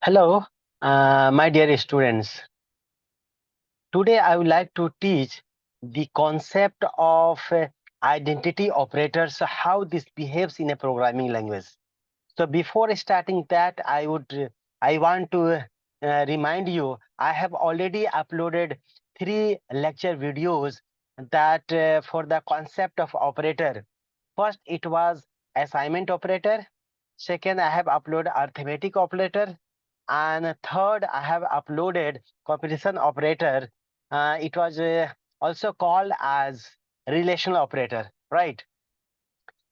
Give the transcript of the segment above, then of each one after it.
Hello, my dear students. Today I would like to teach the concept of identity operators, how this behaves in a programming language. So before starting that, I want to remind you, I have already uploaded 3 lecture videos that for the concept of operator. First, it was assignment operator. Second, I have uploaded arithmetic operator. And third, I have uploaded comparison operator. It was also called as relational operator, right?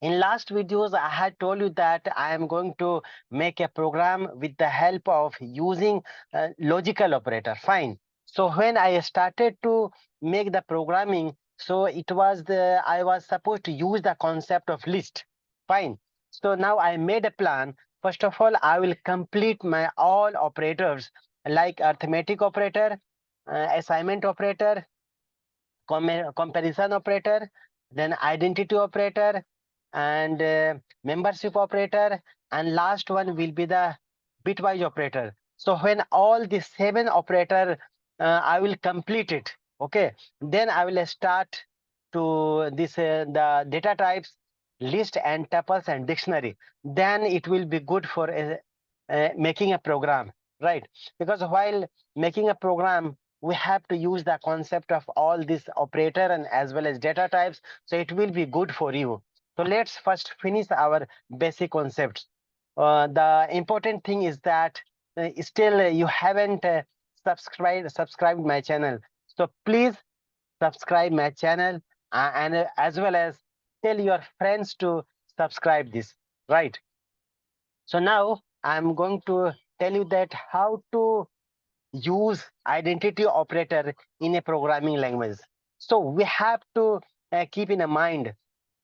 In last videos, I had told you that I am going to make a program with the help of using logical operator. Fine. So when I started to make the programming, so I was supposed to use the concept of list. Fine. So now I made a plan. First of all, I will complete my all operators like arithmetic operator, assignment operator, comparison operator, then identity operator, and membership operator, and last one will be the bitwise operator. So when all the 7 operator I will complete it, okay, then I will start to this the data types, list and tuples and dictionary. Then it will be good for making a program, right? Because while making a program, we have to use the concept of all this operator and as well as data types, so it will be good for you. So let's first finish our basic concepts. The important thing is that still you haven't subscribed my channel, so please subscribe my channel, and as well as tell your friends to subscribe this, right? So now I'm going to tell you that how to use identity operator in a programming language. So we have to keep in mind,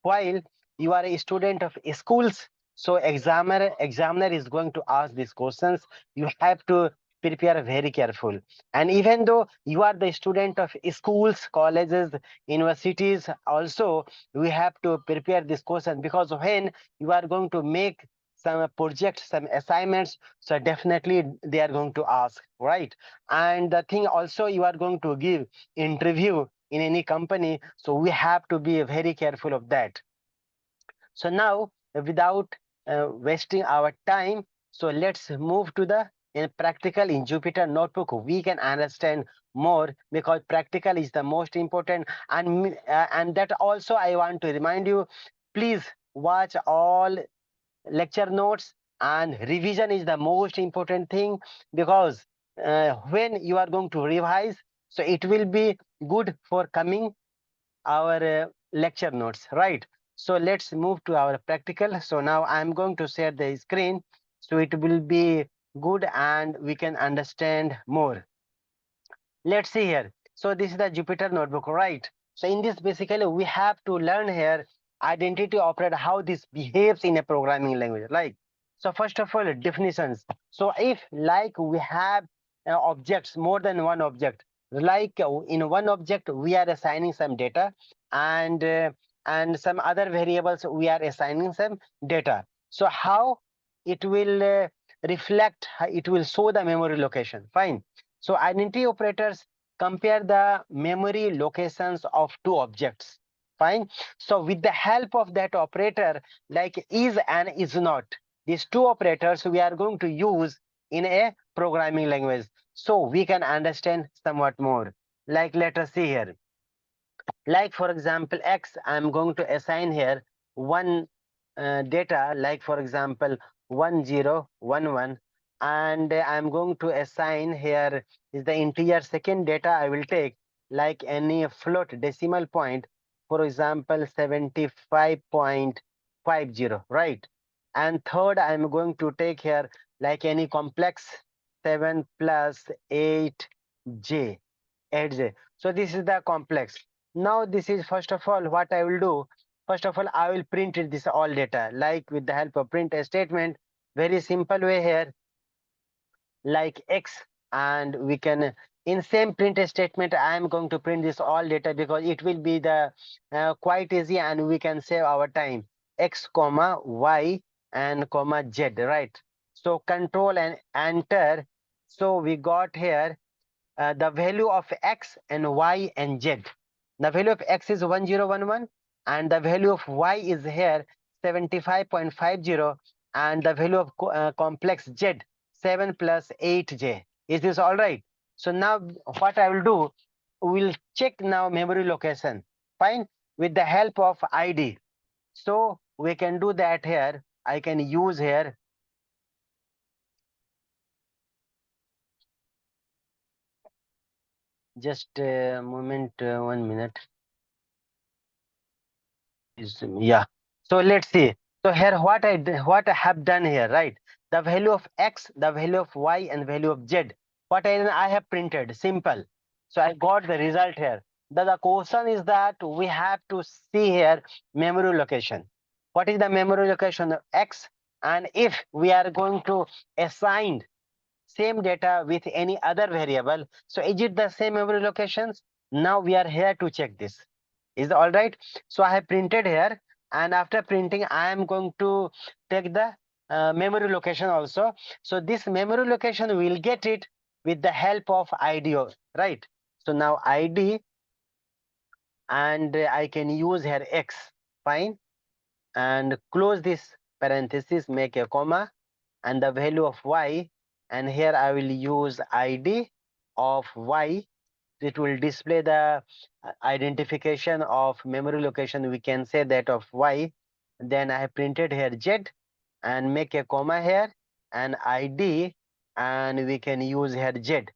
while you are a student of schools, so examiner is going to ask these questions. You have to prepare very careful. And even though you are the student of schools, colleges, universities, also we have to prepare this question, because when you are going to make some projects, some assignments, so definitely they are going to ask, right? And the thing also, you are going to give interview in any company, so we have to be very careful of that. So now, without wasting our time, so let's move to the in practical. In Jupyter Notebook, we can understand more, because practical is the most important. And that also I want to remind you, please watch all lecture notes, and revision is the most important thing, because when you are going to revise, so it will be good for coming our lecture notes, right? So let's move to our practical. So now I'm going to share the screen, so it will be good and we can understand more. Let's see here. So this is the Jupyter notebook, right? So in this, basically we have to learn here identity operator, how this behaves in a programming language. Like, so first of all, definitions. So if like we have objects, more than one object, like in one object we are assigning some data, and some other variables we are assigning some data. So how it will reflect, it will show the memory location. Fine. So identity operators compare the memory locations of 2 objects. Fine. So with the help of that operator, like is and is not, these 2 operators we are going to use in a programming language, so we can understand somewhat more. Like, let us see here. Like for example, X, I'm going to assign here one data, like for example 1011, and I'm going to assign here is the integer. Second data I will take like any float decimal point, for example 75.50, right? And third, I'm going to take here like any complex 7 plus 8j, 8j. So this is the complex. Now this is, first of all, what I will do. First of all, I will print it, this all data, like with the help of print a statement. Very simple way here, like X, and we can in same print statement I am going to print this all data, because it will be the quite easy and we can save our time. X comma Y and comma Z, right? So control and enter. So we got here the value of x and y and z. The value of x is 1011 and the value of y is here 75.50 and the value of complex z 7 plus 8j. Is this all right? So now what I will do, we'll check now memory location. Fine, with the help of ID. So we can do that here. I can use here just a moment, 1 minute. Yeah. So let's see. So here what I have done here, right? The value of x, the value of y, and value of z. What I have printed, simple. So I got the result here. The question is that we have to see here memory location. What is the memory location of x? And if we are going to assign same data with any other variable, so is it the same memory locations? Now we are here to check this. Is all right? So I have printed here, and after printing I am going to take the memory location also. So this memory location will get it with the help of id, right? So now id, and I can use here x. Fine, and close this parenthesis, make a comma, and the value of y, and here I will use id of y. It will display the identification of memory location, we can say that of y. Then I have printed here z and make a comma here and id, and we can use here z.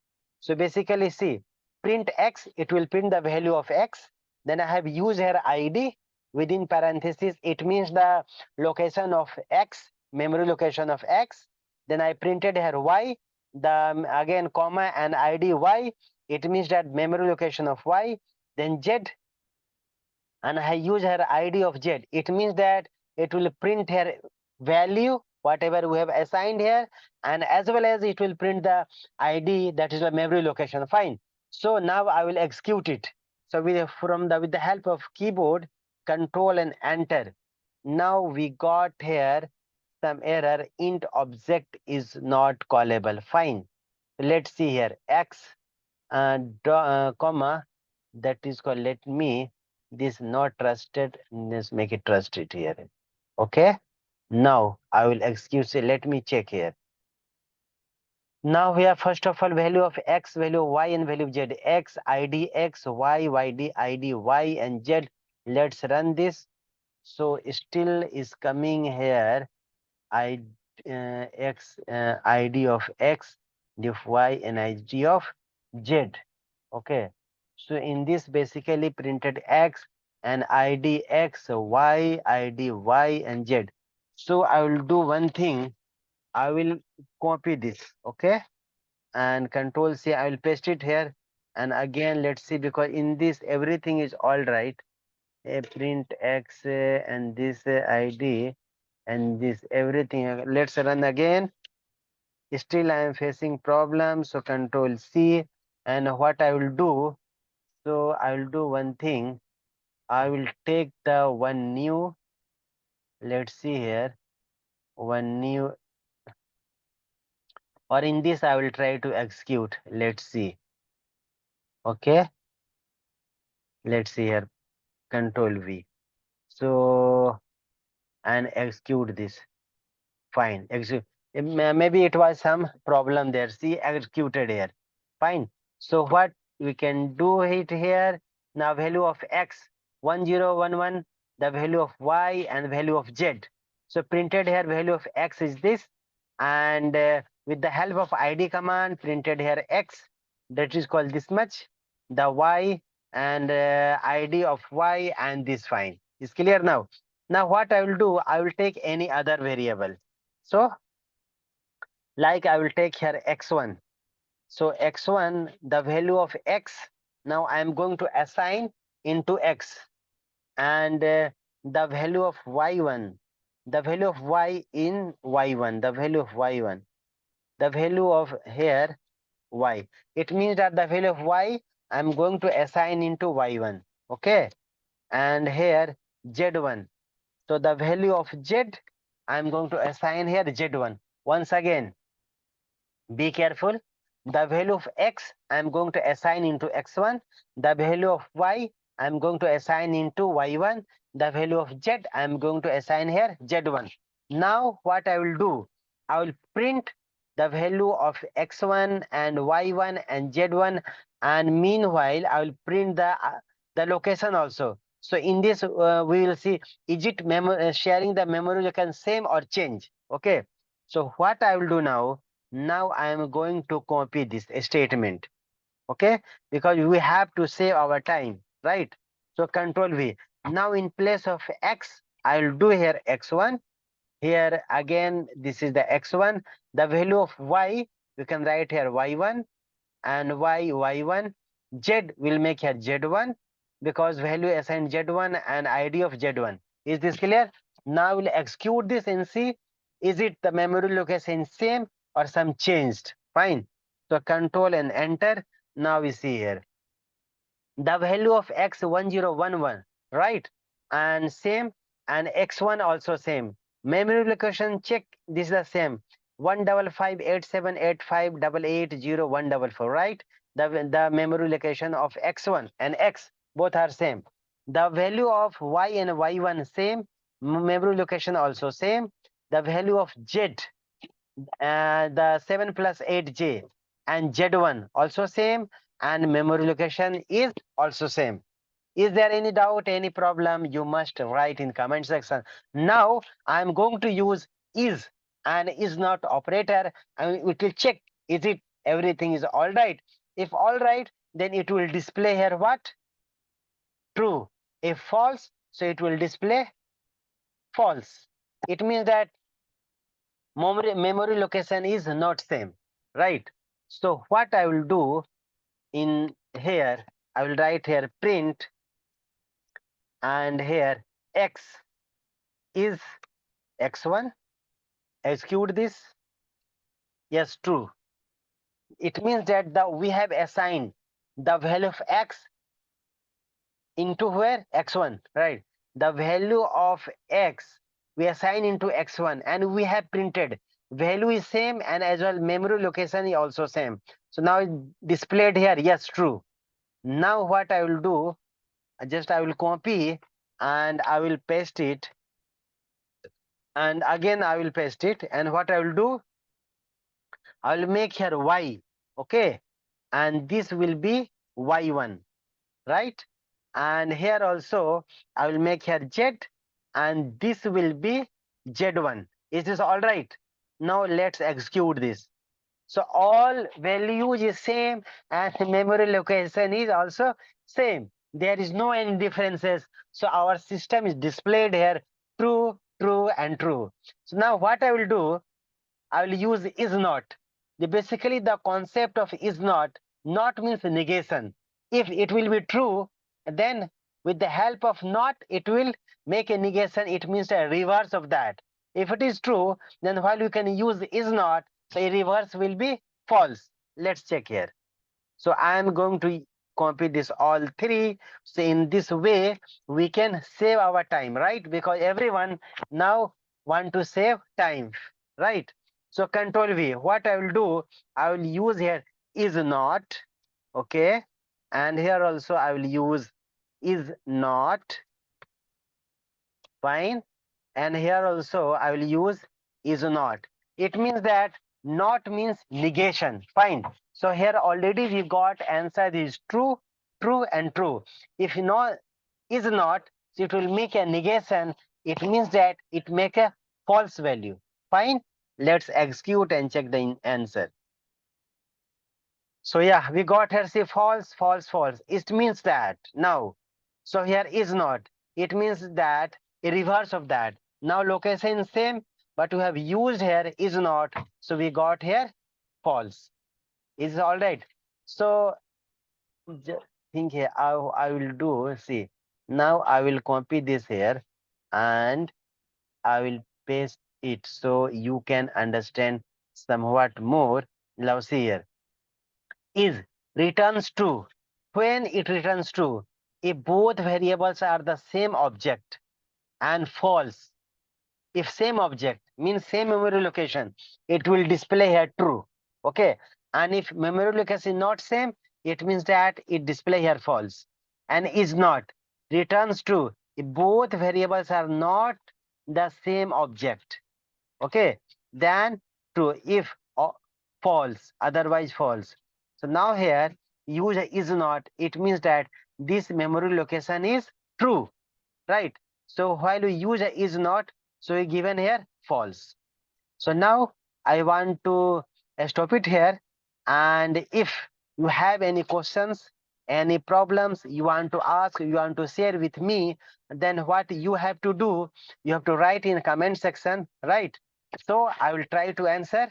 So basically see, print x, it will print the value of x. Then I have used here id within parenthesis, it means the location of x, memory location of x. Then I printed here y, the again comma and id y, it means that memory location of y. Then z, and I use here id of z, it means that it will print here value whatever we have assigned here, and as well as it will print the id, that is the memory location. Fine. So now I will execute it. So with the help of keyboard, control and enter. Now we got here some error, int object is not callable. Fine, let's see here, x comma, that is called, let me, this not trusted, let's make it trusted here. Okay, now I will excuse it, let me check here. Now we have first of all value of x, value of y, and value of z. X id x, y yd id y, and z. Let's run this. So still is coming here I x id of x, diff y, and id of z. Okay, so in this basically printed x and id x, y, id y, and z. So I will do one thing, I will copy this, okay, and control C, I will paste it here. And again let's see, because in this everything is all right. Print x and this id and this everything. Let's run again. Still I am facing problems, so control C. And what I will do, so I will do one thing, I will take the one new, let's see here, one new, or in this I will try to execute. Let's see. Okay, let's see here, control V. So and execute this. Fine, execute. Maybe it was some problem there. See, executed here. Fine. So what we can do it here now, value of x 1011, the value of y, and value of z. So printed here value of x is this, and with the help of id command printed here x, that is called this much, the y, and id of y, and this. Fine, is clear now. Now what I will do, I will take any other variable. So like I will take here x1. So x1, the value of x, now I am going to assign into x, and the value of y1, the value of y in y1, the value of y1, the value of here y. It means that the value of y I'm going to assign into y1. Okay, and here z1. So the value of z I'm going to assign here z1. Once again, be careful. The value of x I am going to assign into x1. The value of y I am going to assign into y1. The value of z I am going to assign here z1. Now what I will do, I will print the value of x1 and y1 and z1, and meanwhile I will print the location also. So in this we will see, is it sharing the memory location same or change. Okay, so what I will do now, now I am going to copy this statement. Okay, because we have to save our time, right? So control V. Now in place of x, I will do here x1. Here again, this is the x1. The value of y, we can write here y1, and y1. Z will make here z1, because value assigned z1 and id of z1. Is this clear? Now we'll execute this and see, is it the memory location same or some changed. Fine. So control and enter. Now we see here the value of x1011, right? And same, and x1 also same. Memory location check, this is the same. 1558785880144, right? The memory location of x1 and x both are same. The value of y and y1 same, memory location also same. The value of z, the 7 plus 8j, and z1 also same, and memory location is also same. Is there any doubt, any problem? You must write in comment section. Now I am going to use is and is not operator, and it will check, is it everything is all right. If all right, then it will display here what? True. If false, so it will display false. It means that memory location is not same, right? So what I will do in here, I will write here print, and here x is x1. Execute this. Yes, true. It means that we have assigned the value of x into where? X1, right? The value of x we assign into x1, and we have printed value is same, and as well memory location is also same. So now it displayed here, yes, true. Now what I will do, I will copy and I will paste it, and again I will paste it, and what I will do, I will make here y, okay, and this will be y1, right? And here also I will make here z, and this will be z1. Is this all right? Now let's execute this. So all values is same, and memory location is also same. There is no any differences. So our system is displayed here true, true, and true. So now what I will do, I will use is not. Basically, the concept of is not means negation. If it will be true, then with the help of not, it will make a negation. It means a reverse of that. If it is true, then while you can use is not, so a reverse will be false. Let's check here. So I am going to copy this all three. So in this way, we can save our time, right? Because everyone now want to save time, right? So control V. What I will do, I will use here is not, okay, and here also I will use is not, fine, and here also I will use is not. It means that not means negation, fine. So here already we got answer is true, true, and true. If not is not, so it will make a negation. It means that it make a false value, fine. Let's execute and check the answer. So yeah, we got here say false, false, false. It means that now. So here is not. It means that a reverse of that. Now location same, but we have used here is not. So we got here false. Is all right. So think here I will do, see. Now I will copy this here and I will paste it so you can understand somewhat more. Now see here. Is returns true when it returns true if both variables are the same object, and false if same object means same memory location, it will display here true. Okay, and if memory location is not same, it means that it display here false. And is not returns true if both variables are not the same object. Okay, then true if false, otherwise false. So now here use is not, it means that this memory location is true, right? So while we use is not, so we given here false. So now I want to stop it here. And if you have any questions, any problems you want to ask, you want to share with me, then what you have to do, you have to write in comment section, right? So I will try to answer,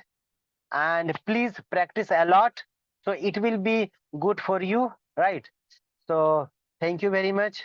and please practice a lot. So it will be good for you, right? So thank you very much.